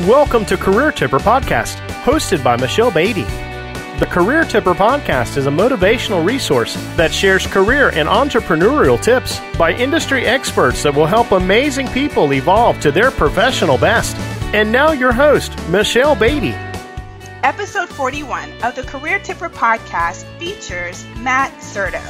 Welcome to Career Tipper Podcast, hosted by Michelle Beatty. The Career Tipper Podcast is a motivational resource that shares career and entrepreneurial tips by industry experts that will help amazing people evolve to their professional best. And now your host, Michelle Beatty. Episode 41 of the Career Tipper Podcast features Matt Certo.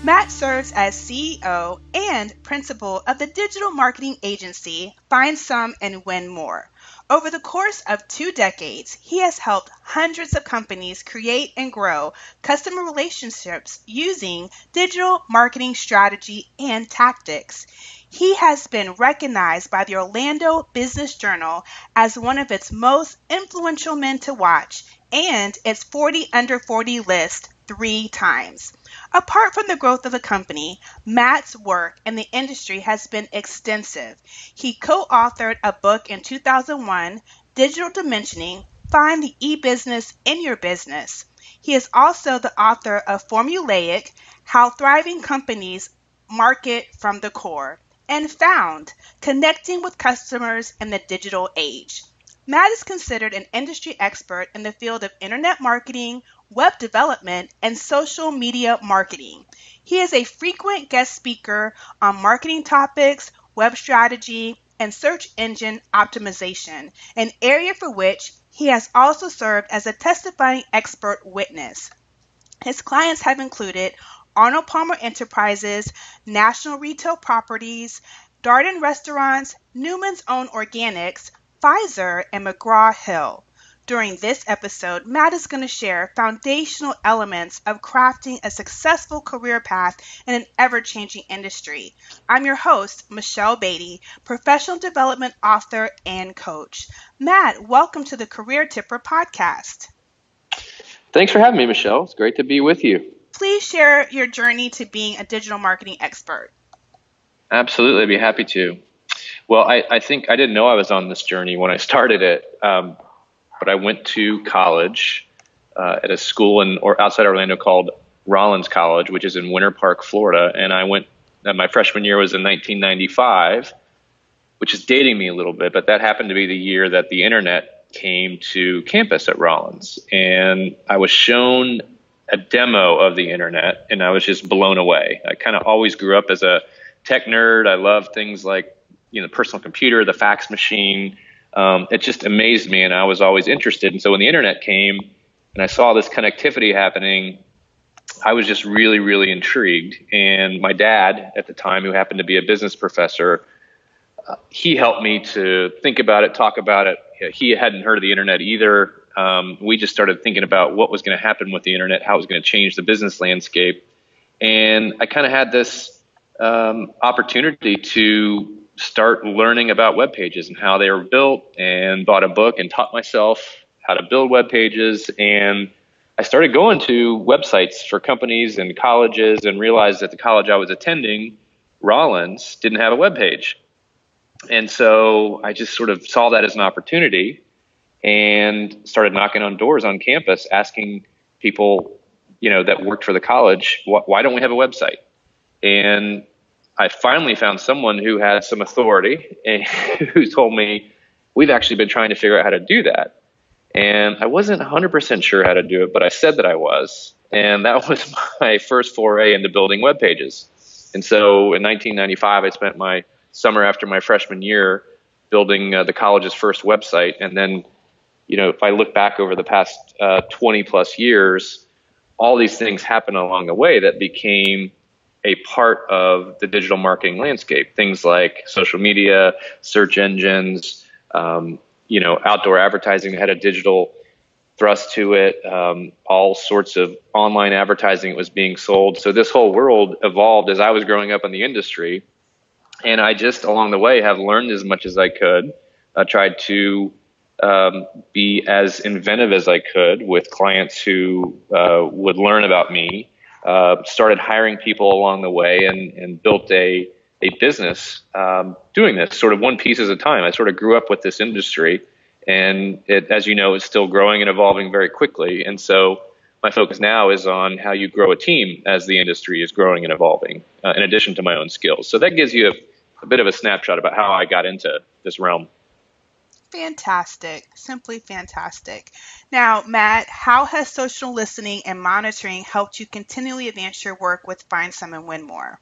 Matt serves as CEO and principal of the digital marketing agency Find Some and Win More. Over the course of 2 decades, he has helped hundreds of companies create and grow customer relationships using digital marketing strategy and tactics. He has been recognized by the Orlando Business Journal as one of its most influential men to watch and its 40 under 40 list 3 times. Apart from the growth of the company, Matt's work in the industry has been extensive. He co-authored a book in 2001, Digital Dimensioning, Find the E-Business in Your Business. He is also the author of Formulaic, How Thriving Companies Market from the Core, and Found, Connecting with Customers in the Digital Age. Matt is considered an industry expert in the field of internet marketing, web development, and social media marketing. He is a frequent guest speaker on marketing topics, web strategy, and search engine optimization, an area for which he has also served as a testifying expert witness. His clients have included Arnold Palmer Enterprises, National Retail Properties, Darden Restaurants, Newman's Own Organics, Pfizer, and McGraw-Hill. During this episode, Matt is going to share foundational elements of crafting a successful career path in an ever-changing industry. I'm your host, Michelle Beatty, professional development author and coach. Matt, welcome to the Career Tipper Podcast. Thanks for having me, Michelle. It's great to be with you. Please share your journey to being a digital marketing expert. Absolutely, I'd be happy to. Well, I think I didn't know I was on this journey when I started it, but I went to college at a school outside Orlando called Rollins College, which is in Winter Park, Florida. And I went, my freshman year was in 1995, which is dating me a little bit, but that happened to be the year that the internet came to campus at Rollins. And I was shown a demo of the internet, and I was just blown away. I kind of always grew up as a tech nerd. I love things like, the personal computer, the fax machine. It just amazed me, and I was always interested. And so when the internet came and I saw this connectivity happening, I was just really, really intrigued. And my dad at the time, who happened to be a business professor, he helped me to think about it, talk about it. He hadn't heard of the internet either. We just started thinking about what was going to happen with the internet, how it was going to change the business landscape. And I kind of had this opportunity to start learning about web pages and how they were built, and bought a book and taught myself how to build web pages. And I started going to websites for companies and colleges, and realized that the college I was attending, Rollins, didn't have a web page. And so I just sort of saw that as an opportunity and started knocking on doors on campus, asking people, that worked for the college, why don't we have a website? And I finally found someone who had some authority and who told me, we've actually been trying to figure out how to do that. And I wasn't 100% sure how to do it, but I said that I was. And that was my first foray into building web pages. And so in 1995, I spent my summer after my freshman year building the college's first website. And then, if I look back over the past 20 plus years, all these things happened along the way that became a part of the digital marketing landscape. Things like social media, search engines, outdoor advertising had a digital thrust to it, all sorts of online advertising was being sold. So this whole world evolved as I was growing up in the industry. And I just, along the way, have learned as much as I could. I tried to be as inventive as I could with clients who would learn about me. Started hiring people along the way, and built a business doing this sort of one piece at a time. I sort of grew up with this industry, and it, as you know, is still growing and evolving very quickly. And so my focus now is on how you grow a team as the industry is growing and evolving, in addition to my own skills. So that gives you a bit of a snapshot about how I got into this realm. Fantastic. Simply fantastic. Now, Matt, how has social listening and monitoring helped you continually advance your work with Find Some and Win More?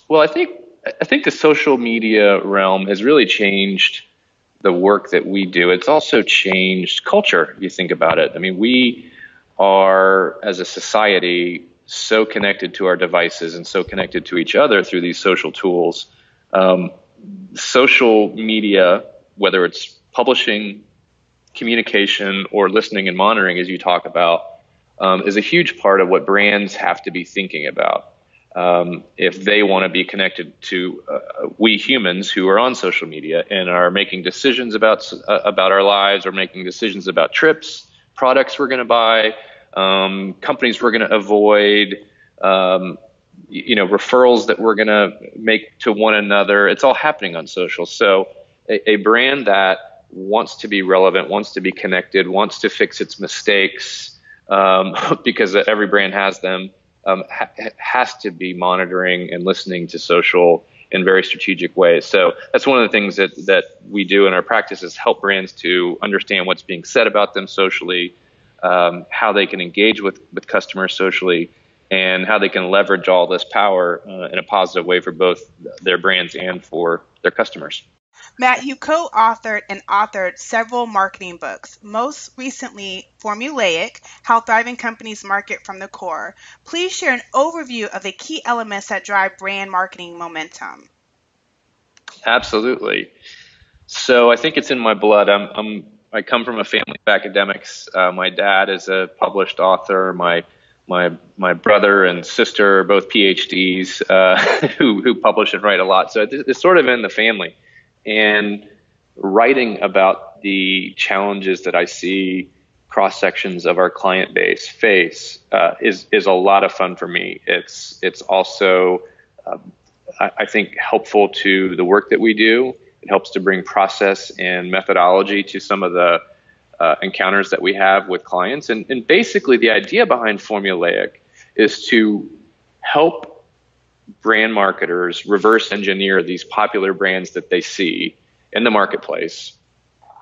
Well, I think the social media realm has really changed the work that we do. It's also changed culture, if you think about it. I mean, we are, as a society, so connected to our devices and so connected to each other through these social tools. Social media, whether it's publishing, communication, or listening and monitoring, as you talk about, is a huge part of what brands have to be thinking about. If they want to be connected to we humans who are on social media and are making decisions about our lives, or making decisions about trips, products we're going to buy, companies we're going to avoid, referrals that we're going to make to one another. It's all happening on social. So a brand that wants to be relevant, wants to be connected, wants to fix its mistakes, because every brand has them, has to be monitoring and listening to social in very strategic ways. So that's one of the things that we do in our practice, is help brands to understand what's being said about them socially, how they can engage with customers socially, and how they can leverage all this power in a positive way for both their brands and for their customers. Matt, you co-authored and authored several marketing books, most recently Formulaic, How Thriving Companies Market from the Core. Please share an overview of the key elements that drive brand marketing momentum. Absolutely. So I think it's in my blood. I come from a family of academics. My dad is a published author. My brother and sister are both PhDs who publish and write a lot. So it's sort of in the family. And writing about the challenges that I see cross sections of our client base face is a lot of fun for me. It's also I think helpful to the work that we do. It helps to bring process and methodology to some of the encounters that we have with clients. And basically the idea behind Formulaic is to help brand marketers reverse engineer these popular brands that they see in the marketplace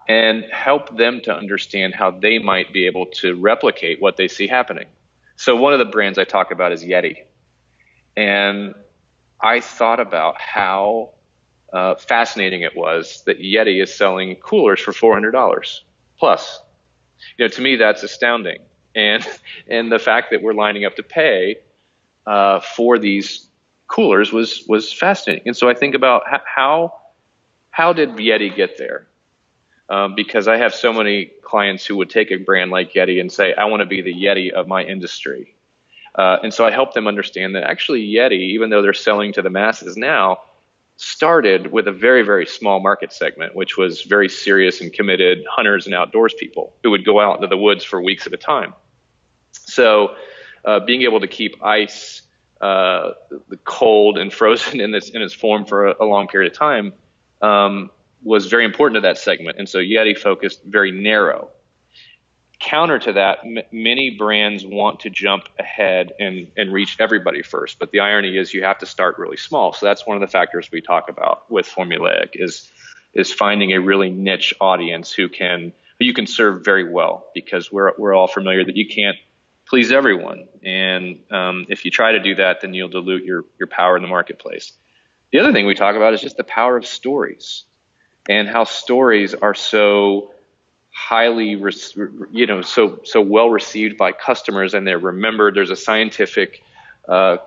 and help them to understand how they might be able to replicate what they see happening. So one of the brands I talk about is Yeti. And I thought about how fascinating it was that Yeti is selling coolers for $400 plus. To me, that's astounding. And the fact that we're lining up to pay for these coolers was fascinating. And so I think about how did Yeti get there? Because I have so many clients who would take a brand like Yeti and say, I want to be the Yeti of my industry. And so I help them understand that actually Yeti, even though they're selling to the masses now, started with a very, very small market segment, which was very serious and committed hunters and outdoors people who would go out into the woods for weeks at a time. So being able to keep ice the cold and frozen in its form for a long period of time was very important to that segment. And so Yeti focused very narrow. Counter to that, many brands want to jump ahead and reach everybody first. But the irony is you have to start really small. So that's one of the factors we talk about with Formulaic is finding a really niche audience who you can serve very well, because we're all familiar that you can't please everyone. And if you try to do that, then you'll dilute your power in the marketplace. The other thing we talk about is just the power of stories, and how stories are so highly, so well received by customers, and they're remembered. There's a scientific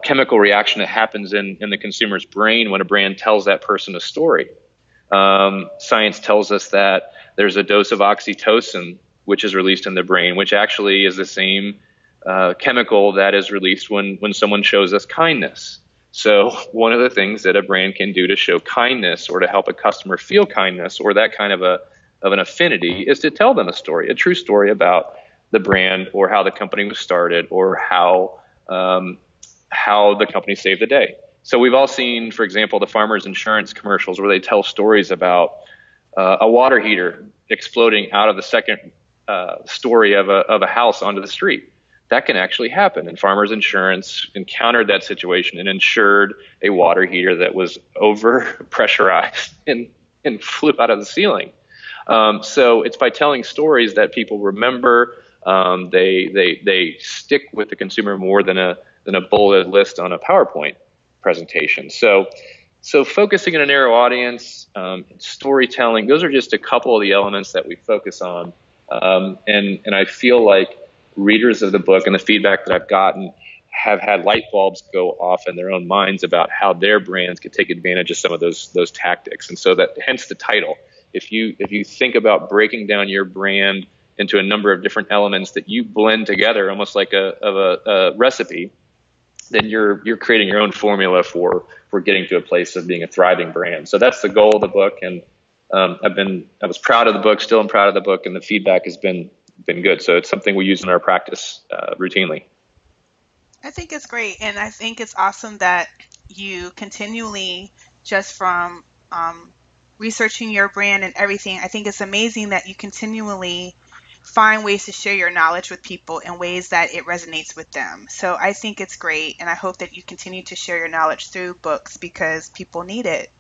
chemical reaction that happens in the consumer's brain when a brand tells that person a story. Science tells us that there's a dose of oxytocin which is released in the brain, which actually is the same chemical that is released when someone shows us kindness. So one of the things that a brand can do to show kindness, or to help a customer feel kindness, or that kind of an affinity, is to tell them a story, a true story about the brand, or how the company was started, or how the company saved the day. So we've all seen, for example, the Farmers Insurance commercials where they tell stories about a water heater exploding out of the second story of a house onto the street. That can actually happen. And Farmers Insurance encountered that situation and insured a water heater that was over pressurized in and flew out of the ceiling. So it's by telling stories that people remember. They stick with the consumer more than a bulleted list on a PowerPoint presentation. So focusing on a narrow audience, storytelling, those are just a couple of the elements that we focus on. And I feel like readers of the book and the feedback that I've gotten have had light bulbs go off in their own minds about how their brands could take advantage of some of those tactics. And so that, hence the title. If you think about breaking down your brand into a number of different elements that you blend together, almost like a recipe, then you're creating your own formula for getting to a place of being a thriving brand. So that's the goal of the book, and I was proud of the book, still am proud of the book, and the feedback has been good. So it's something we use in our practice routinely. I think it's great, and I think it's awesome that you continually, just from researching your brand and everything, I think it's amazing that you continually find ways to share your knowledge with people in ways that it resonates with them. So I think it's great, and I hope that you continue to share your knowledge through books because people need it.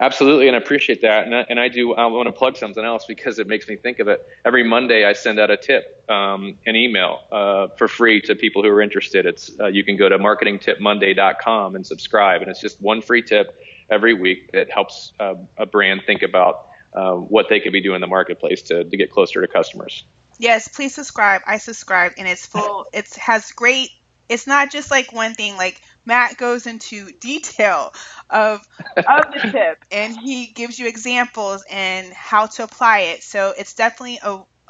Absolutely, and I appreciate that. And I want to plug something else because it makes me think of it. Every Monday, I send out a tip, an email for free to people who are interested. It's you can go to marketingtipmonday.com and subscribe, and it's just one free tip every week that helps a brand think about what they could be doing in the marketplace to get closer to customers. Yes, please subscribe. I subscribe, and it's full. It has great. It's not just like one thing. Like Matt goes into detail of the tip, and he gives you examples and how to apply it. So it's definitely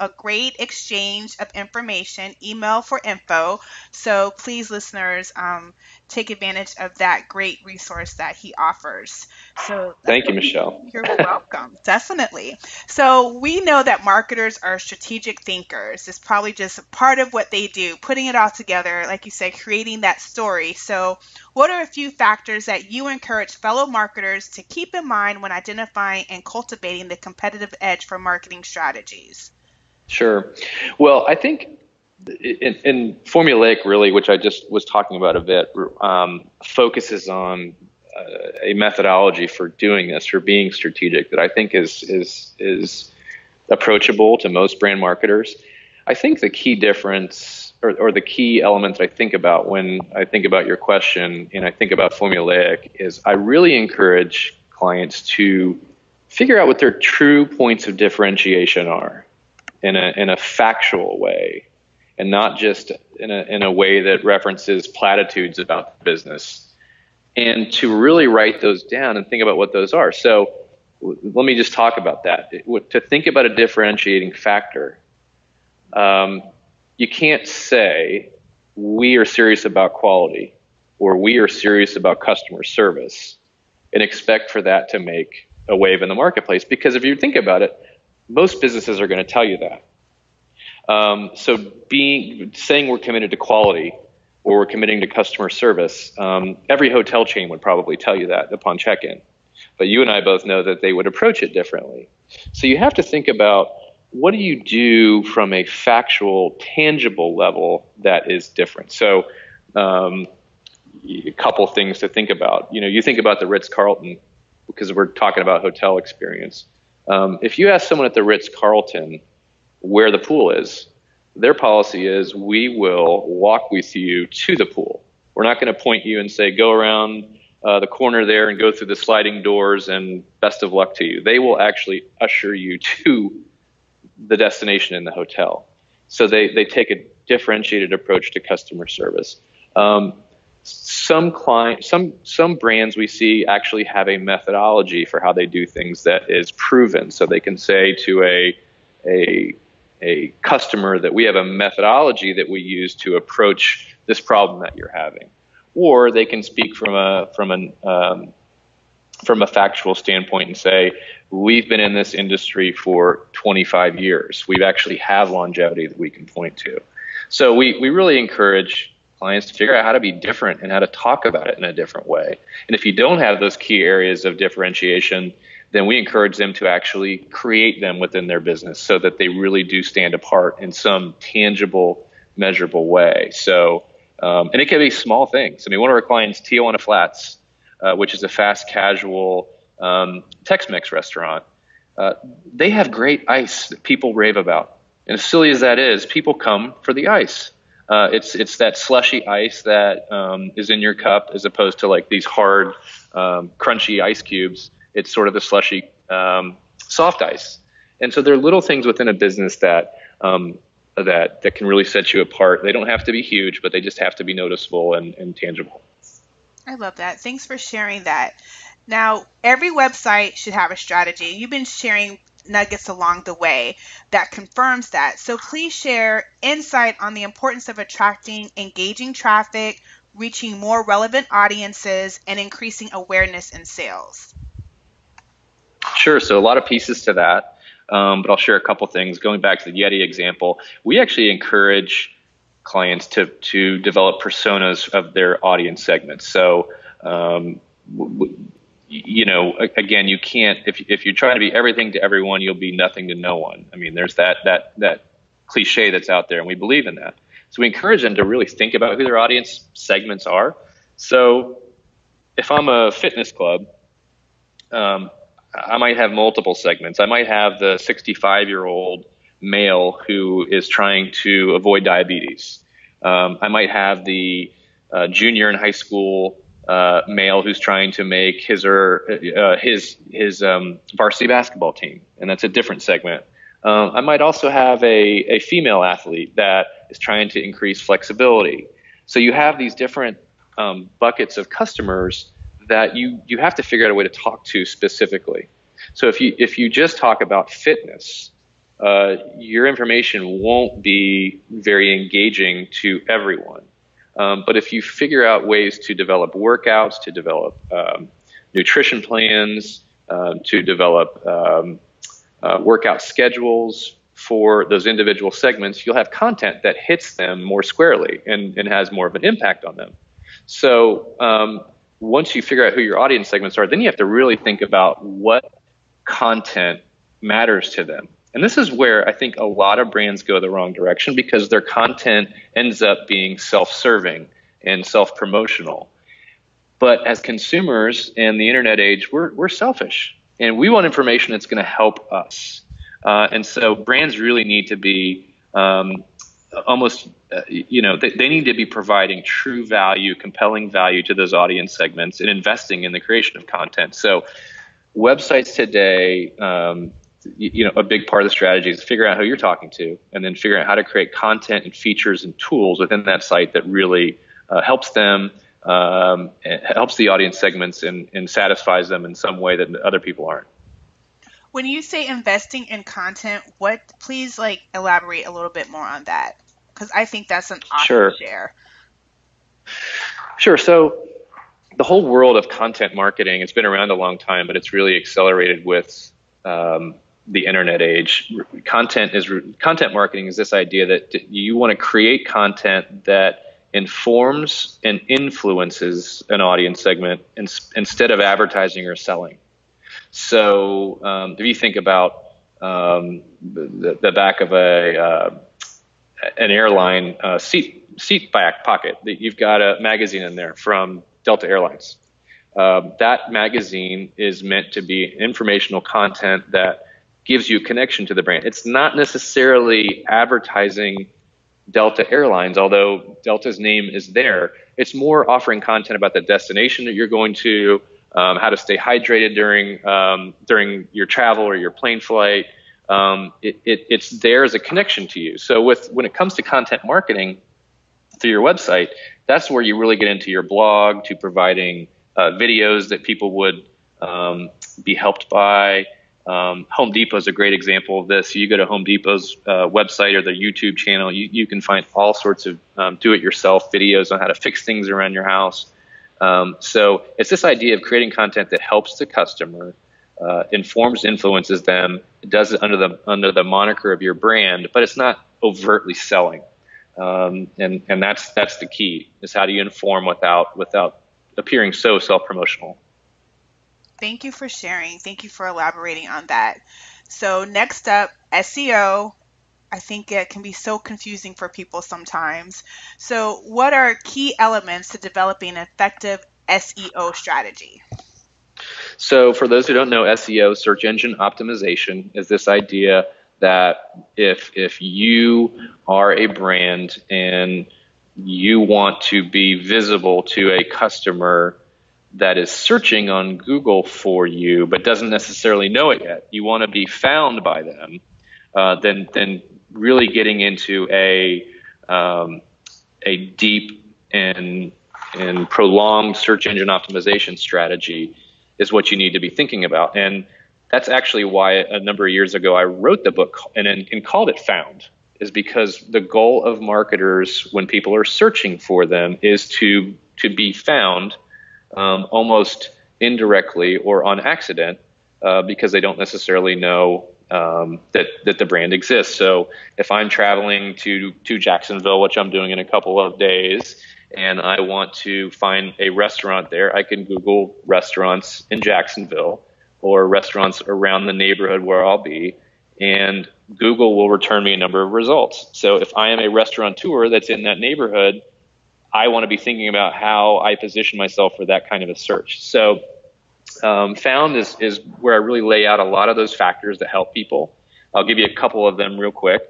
a great exchange of information. Email for info. So please, listeners, take advantage of that great resource that he offers. So thank you, Michelle. You're welcome. Definitely. So we know that marketers are strategic thinkers. It's probably just part of what they do, putting it all together, like you said, creating that story. So what are a few factors that you encourage fellow marketers to keep in mind when identifying and cultivating the competitive edge for marketing strategies? Sure. Well, I think in formulaic, really, which I just was talking about a bit, focuses on a methodology for doing this, for being strategic, that I think is approachable to most brand marketers. I think the key difference or the key element that I think about when I think about your question and I think about formulaic is I really encourage clients to figure out what their true points of differentiation are in a factual way, and not just in a way that references platitudes about the business, and to really write those down and think about what those are. So let me just talk about that. To think about a differentiating factor, you can't say we are serious about quality or we are serious about customer service and expect for that to make a wave in the marketplace, because if you think about it, most businesses are going to tell you that. So saying we're committed to quality or we're committing to customer service, every hotel chain would probably tell you that upon check-in. But you and I both know that they would approach it differently. So you have to think about, what do you do from a factual, tangible level that is different? So a couple things to think about. You think about the Ritz-Carlton, because we're talking about hotel experience. If you ask someone at the Ritz-Carlton where the pool is, their policy is, we will walk with you to the pool. We're not going to point you and say, go around the corner there and go through the sliding doors and best of luck to you. They will actually usher you to the destination in the hotel. So they take a differentiated approach to customer service. Some brands we see actually have a methodology for how they do things that is proven. So they can say to a customer that we have a methodology that we use to approach this problem that you're having. Or they can speak from a factual standpoint and say, we've been in this industry for 25 years. We actually have longevity that we can point to. So we really encourage clients to figure out how to be different and how to talk about it in a different way. And if you don't have those key areas of differentiation, then we encourage them to actually create them within their business so that they really do stand apart in some tangible, measurable way. So, and it can be small things. I mean, one of our clients, Tijuana Flats, which is a fast casual Tex-Mex restaurant. They have great ice that people rave about. And as silly as that is, people come for the ice. It's that slushy ice that is in your cup as opposed to like these hard, crunchy ice cubes. It's sort of the slushy, soft ice. And so there are little things within a business that can really set you apart. They don't have to be huge, but they just have to be noticeable and tangible. I love that. Thanks for sharing that. Now, every website should have a strategy. You've been sharing nuggets along the way that confirms that. So please share insight on the importance of attracting engaging traffic, reaching more relevant audiences, and increasing awareness in sales. Sure. So a lot of pieces to that, but I'll share a couple things. Going back to the Yeti example, we actually encourage clients to develop personas of their audience segments. So, again, you can't, if you try to be everything to everyone, you'll be nothing to no one. I mean, there's that cliche that's out there, and we believe in that. So we encourage them to really think about who their audience segments are. So if I'm a fitness club, I might have multiple segments. I might have the 65-year-old male who is trying to avoid diabetes. I might have the junior in high school male who's trying to make his varsity basketball team, and that's a different segment. I might also have a female athlete that is trying to increase flexibility. So you have these different buckets of customers that you have to figure out a way to talk to specifically. So if you just talk about fitness, your information won't be very engaging to everyone. But if you figure out ways to develop workouts, to develop nutrition plans, to develop workout schedules for those individual segments, you'll have content that hits them more squarely and has more of an impact on them. So once you figure out who your audience segments are, then you have to really think about what content matters to them. And this is where I think a lot of brands go the wrong direction, because their content ends up being self-serving and self-promotional. But as consumers in the internet age, we're selfish, and we want information that's going to help us. And so brands really need to be they need to be providing true value, compelling value to those audience segments and investing in the creation of content. So websites today, a big part of the strategy is figure out who you're talking to, and then figure out how to create content and features and tools within that site that really helps them, helps the audience segments and satisfies them in some way that other people aren't. When you say investing in content, please elaborate a little bit more on that, because I think that's an awesome share. Sure. So the whole world of content marketing, it's been around a long time, but it's really accelerated with the internet age. Content marketing is this idea that you want to create content that informs and influences an audience segment instead of advertising or selling. So if you think about the back of an airline seat back pocket, that you've got a magazine in there from Delta Airlines. That magazine is meant to be informational content that gives you a connection to the brand. It's not necessarily advertising Delta Airlines, although Delta's name is there. It's more offering content about the destination that you're going to, how to stay hydrated during your travel or your plane flight. It's there as a connection to you. So when it comes to content marketing through your website, that's where you really get into your blog, to providing videos that people would be helped by. Home Depot is a great example of this. You go to Home Depot's website or their YouTube channel, you can find all sorts of do-it-yourself videos on how to fix things around your house. So it's this idea of creating content that helps the customer, informs, influences them. It does it under the moniker of your brand, but it's not overtly selling. And that's the key, is how do you inform without appearing so self-promotional. Thank you for sharing. Thank you for elaborating on that. So next up, SEO. I think it can be so confusing for people sometimes. So what are key elements to developing an effective SEO strategy? So for those who don't know, SEO, search engine optimization, is this idea that if you are a brand and you want to be visible to a customer that is searching on Google for you but doesn't necessarily know it yet, you want to be found by them, then really getting into a deep and prolonged search engine optimization strategy is what you need to be thinking about. And that's actually why a number of years ago I wrote the book and called it Found, is because the goal of marketers when people are searching for them is to be found almost indirectly or on accident because they don't necessarily know that the brand exists. So if I'm traveling to Jacksonville, which I'm doing in a couple of days, and I want to find a restaurant there, I can Google restaurants in Jacksonville or restaurants around the neighborhood where I'll be, and Google will return me a number of results. So if I am a restaurateur that's in that neighborhood, I want to be thinking about how I position myself for that kind of a search. So Found is where I really lay out a lot of those factors that help people. I'll give you a couple of them real quick.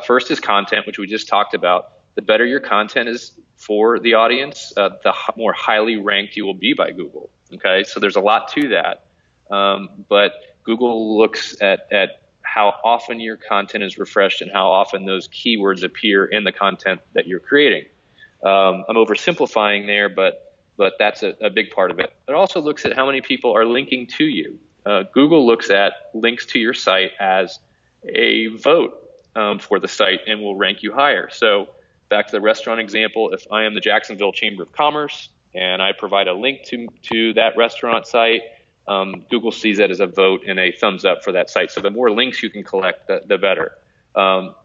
First is content, which we just talked about. The better your content is for the audience, the more highly ranked you will be by Google. Okay, so there's a lot to that. But Google looks at how often your content is refreshed and how often those keywords appear in the content that you're creating. I'm oversimplifying there, but that's a big part of it. It also looks at how many people are linking to you. Google looks at links to your site as a vote for the site and will rank you higher. So back to the restaurant example, if I am the Jacksonville Chamber of Commerce and I provide a link to that restaurant site, Google sees that as a vote and a thumbs up for that site. So the more links you can collect, the better.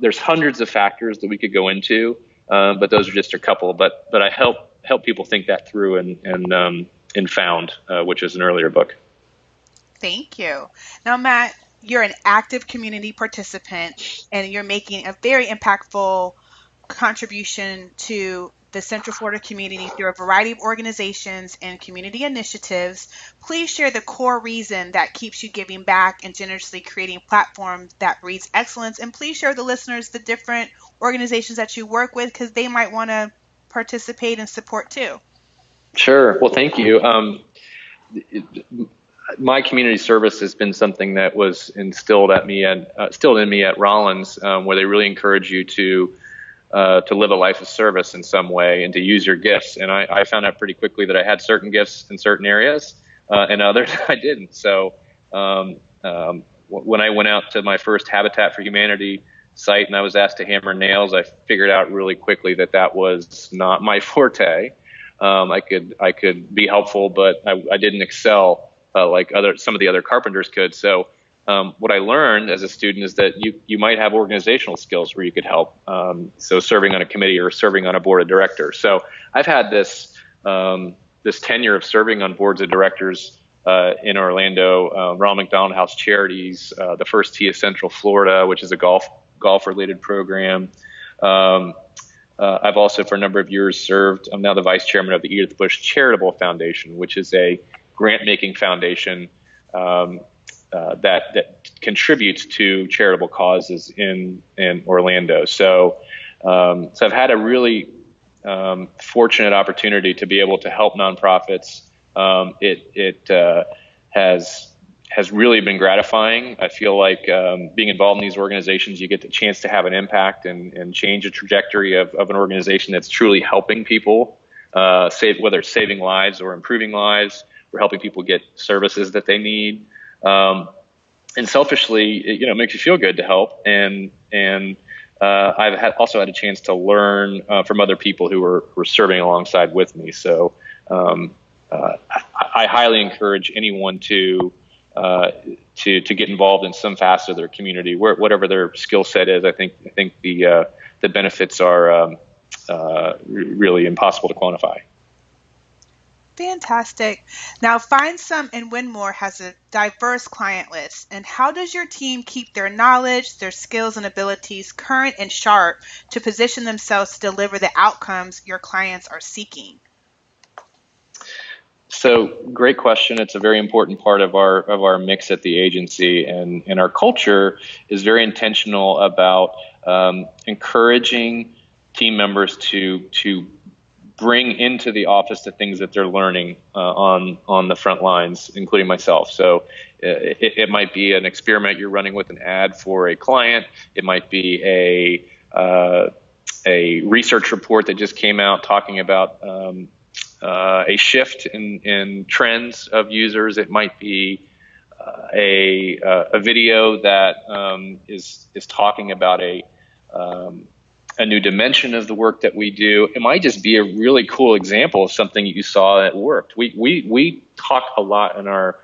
There's hundreds of factors that we could go into, but those are just a couple. But I help people think that through in Found, which is an earlier book. Thank you. Now, Matt, you're an active community participant and you're making a very impactful contribution to the Central Florida community through a variety of organizations and community initiatives. Please share the core reason that keeps you giving back and generously creating platforms that breeds excellence. And please share with the listeners the different organizations that you work with, because they might want to participate and support too. Sure. Well, thank you. My community service has been something that was instilled in me at Rollins, where they really encourage you to live a life of service in some way and to use your gifts. And I found out pretty quickly that I had certain gifts in certain areas and others I didn't. So when I went out to my first Habitat for Humanity site and I was asked to hammer nails, I figured out really quickly that was not my forte. I could be helpful, but I didn't excel like some of the other carpenters could. So what I learned as a student is that you might have organizational skills where you could help. So serving on a committee or serving on a board of directors. So I've had this tenure of serving on boards of directors in Orlando, Ronald McDonald House Charities, the First Tee of Central Florida, which is a golf related program. I've also for a number of years served. I'm now the vice chairman of the Edith Bush Charitable Foundation, which is a grant making foundation that contributes to charitable causes in Orlando. So I've had a really fortunate opportunity to be able to help nonprofits. It has really been gratifying. I feel like being involved in these organizations, you get the chance to have an impact and change the trajectory of an organization that's truly helping people, whether it's saving lives or improving lives, or helping people get services that they need. And selfishly, it makes you feel good to help. And I've also had a chance to learn from other people who were serving alongside with me. So I highly encourage anyone to get involved in some facet of their community, whatever their skill set is. I think the benefits are really impossible to quantify. Fantastic. Now, Find Some and Win More has a diverse client list. And how does your team keep their knowledge, their skills and abilities current and sharp to position themselves to deliver the outcomes your clients are seeking? So great question. It's a very important part of our mix at the agency, and our culture is very intentional about encouraging team members to bring into the office the things that they're learning on the front lines, including myself. So it might be an experiment you're running with an ad for a client. It might be a research report that just came out talking about a shift in trends of users. It might be a video that is talking about a new dimension of the work that we do. It might just be a really cool example of something you saw that worked. We talk a lot in our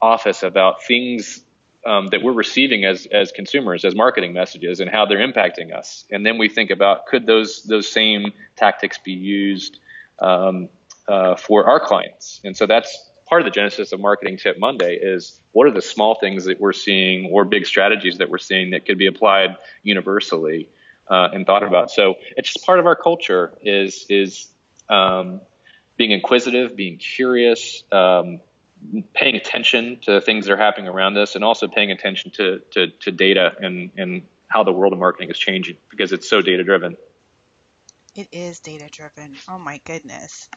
office about things that we're receiving as consumers, as marketing messages, and how they're impacting us. And then we think about, could those same tactics be used for our clients? And so that's part of the genesis of Marketing Tip Monday is, what are the small things that we're seeing or big strategies that we're seeing that could be applied universally and thought about. So it's just part of our culture is being inquisitive, being curious, paying attention to the things that are happening around us, and also paying attention to data and how the world of marketing is changing, because it's so data driven. It is data driven. Oh my goodness.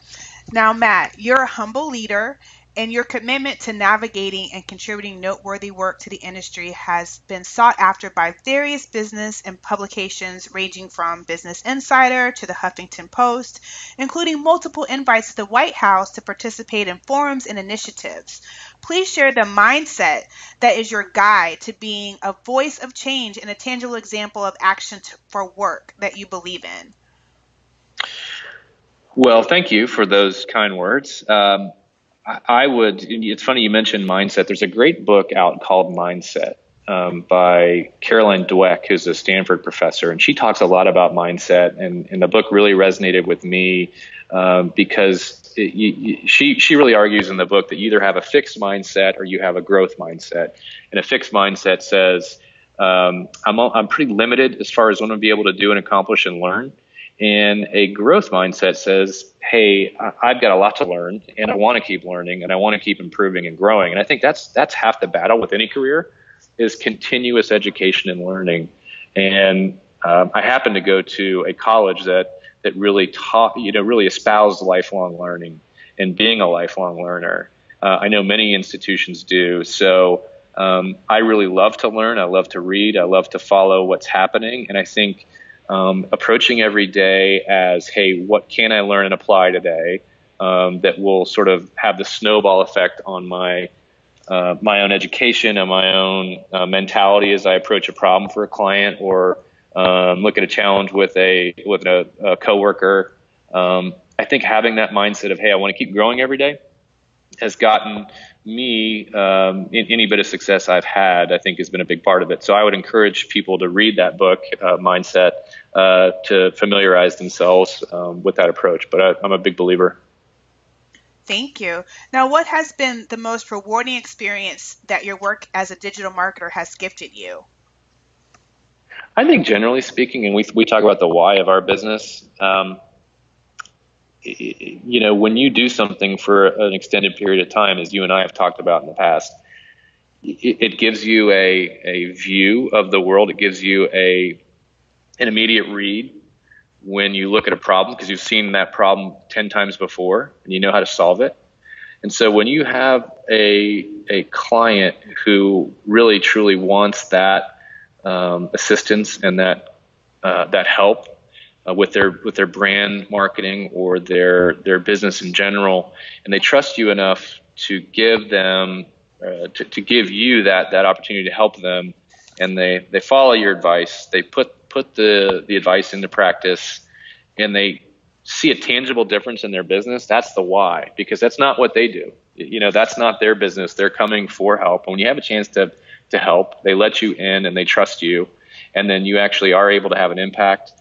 Now, Matt, you're a humble leader, and your commitment to navigating and contributing noteworthy work to the industry has been sought after by various business and publications ranging from Business Insider to the Huffington Post, including multiple invites to the White House to participate in forums and initiatives. Please share the mindset that is your guide to being a voice of change and a tangible example of action for work that you believe in. Well, thank you for those kind words. It's funny you mentioned mindset. There's a great book out called Mindset by Caroline Dweck, who's a Stanford professor, and she talks a lot about mindset, and the book really resonated with me because she really argues in the book that you either have a fixed mindset or you have a growth mindset. And a fixed mindset says, I'm pretty limited as far as what I'm going to be able to do and accomplish and learn. And a growth mindset says, hey, I've got a lot to learn, and I want to keep learning, and I want to keep improving and growing. And I think that's half the battle with any career, is continuous education and learning. And I happen to go to a college that really taught, really espoused lifelong learning and being a lifelong learner. I know many institutions do. So I really love to learn. I love to read. I love to follow what's happening. And I think approaching every day as, hey, what can I learn and apply today that will sort of have the snowball effect on my own education and my own mentality as I approach a problem for a client or look at a challenge with a coworker. I think having that mindset of, hey, I want to keep growing every day has gotten me in any bit of success I've had. I think has been a big part of it. So I would encourage people to read that book, Mindset, to familiarize themselves with that approach. But I'm a big believer. Thank you. Now, what has been the most rewarding experience that your work as a digital marketer has gifted you? I think generally speaking, and we talk about the why of our business, when you do something for an extended period of time, as you and I have talked about in the past, it gives you a view of the world. It gives you an immediate read when you look at a problem, because you've seen that problem 10 times before and you know how to solve it. And so when you have a client who really truly wants that assistance and that help with their brand marketing or their business in general, and they trust you enough to give them to give you that opportunity to help them, and they follow your advice, they put the advice into practice, and they see a tangible difference in their business. That's the why, because that's not what they do. That's not their business. They're coming for help. When you have a chance to help, they let you in and they trust you, and then you actually are able to have an impact.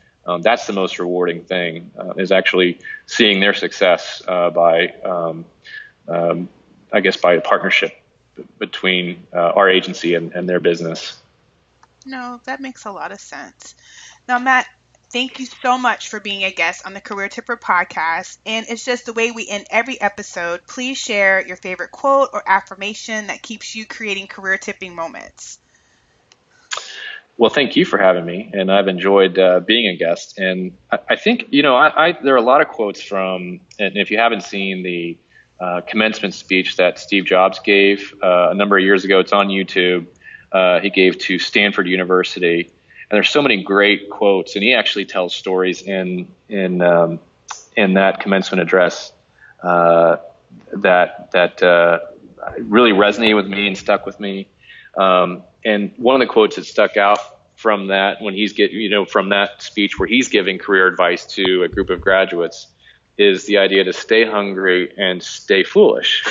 That's the most rewarding thing, is actually seeing their success by a partnership between our agency and their business. No, that makes a lot of sense. Now, Matt, Thank you so much for being a guest on the Career Tipper podcast. And it's just the way we end every episode. Please share your favorite quote or affirmation that keeps you creating career tipping moments. Well, thank you for having me, and I've enjoyed being a guest. And I think, there are a lot of quotes from, and if you haven't seen the commencement speech that Steve Jobs gave a number of years ago, it's on YouTube. He gave to Stanford University. And there's so many great quotes, and he actually tells stories in that commencement address that really resonated with me and stuck with me. And one of the quotes that stuck out from that, from that speech where he's giving career advice to a group of graduates, is the idea to stay hungry and stay foolish.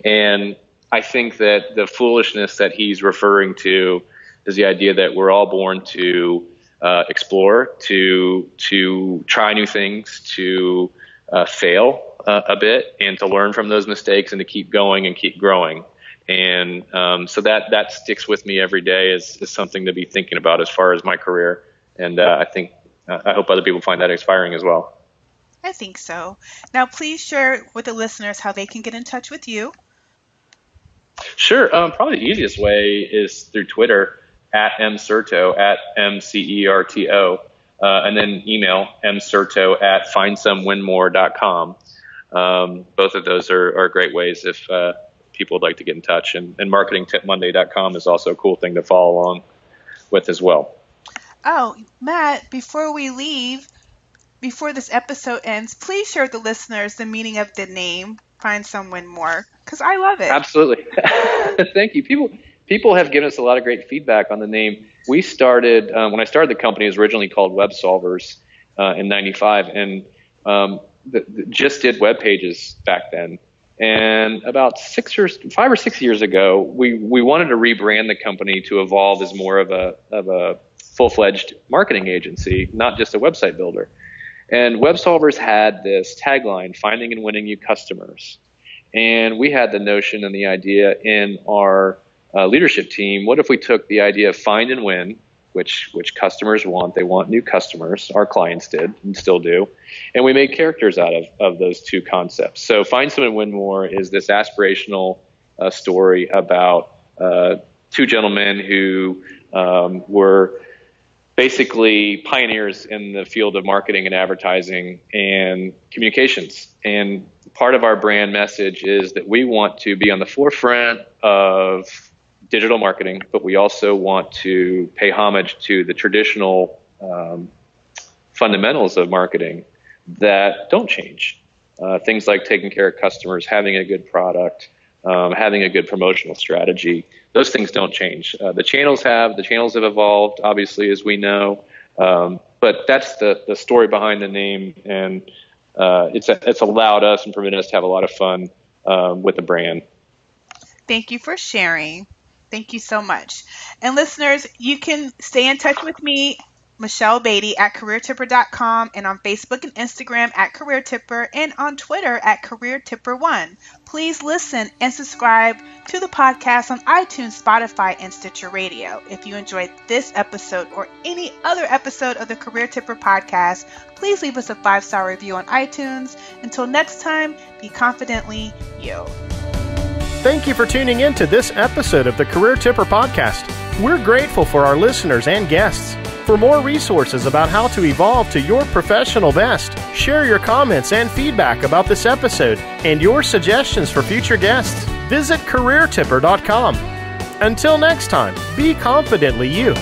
And I think that the foolishness that he's referring to is the idea that we're all born to explore, to try new things, to fail a bit, and to learn from those mistakes, and to keep going and keep growing. And so that sticks with me every day as something to be thinking about as far as my career. And I hope other people find that inspiring as well. I think so. Now, please share with the listeners how they can get in touch with you. Sure. Probably the easiest way is through Twitter, @mcerto, @MCERTO, and then email mcerto@findsomewinmore.com. Both of those are great ways if people would like to get in touch. And marketingtipmonday.com is also a cool thing to follow along with as well. Oh, Matt, before we leave, before this episode ends, please share with the listeners the meaning of the name Find Some Win More, because I love it. Absolutely. Thank you. People have given us a lot of great feedback on the name. We started, when I started the company, it was originally called Web Solvers in 95, and just did web pages back then. And about 5 or 6 years ago, we wanted to rebrand the company to evolve as more of a full-fledged marketing agency, not just a website builder. And Web Solvers had this tagline, finding and winning new customers. And we had the notion and the idea in our leadership team, what if we took the idea of find and win, which customers want? They want new customers. Our clients did and still do. And we made characters out of those two concepts. So Find Some and Win More is this aspirational story about two gentlemen who were basically pioneers in the field of marketing and advertising and communications. And part of our brand message is that we want to be on the forefront of digital marketing, but we also want to pay homage to the traditional fundamentals of marketing that don't change. Things like taking care of customers, having a good product, having a good promotional strategy. Those things don't change. The channels have evolved, obviously, as we know. But that's the story behind the name, and it's allowed us and permitted us to have a lot of fun with the brand. Thank you for sharing. Thank you so much. And listeners, you can stay in touch with me, Michelle Beatty, at CareerTipper.com, and on Facebook and Instagram at CareerTipper, and on Twitter at CareerTipper1. Please listen and subscribe to the podcast on iTunes, Spotify, and Stitcher Radio. If you enjoyed this episode or any other episode of the Career Tipper podcast, please leave us a 5-star review on iTunes. Until next time, be confidently you. Thank you for tuning in to this episode of the Career Tipper podcast. We're grateful for our listeners and guests. For more resources about how to evolve to your professional best, share your comments and feedback about this episode and your suggestions for future guests, visit CareerTipper.com. Until next time, be confidently you.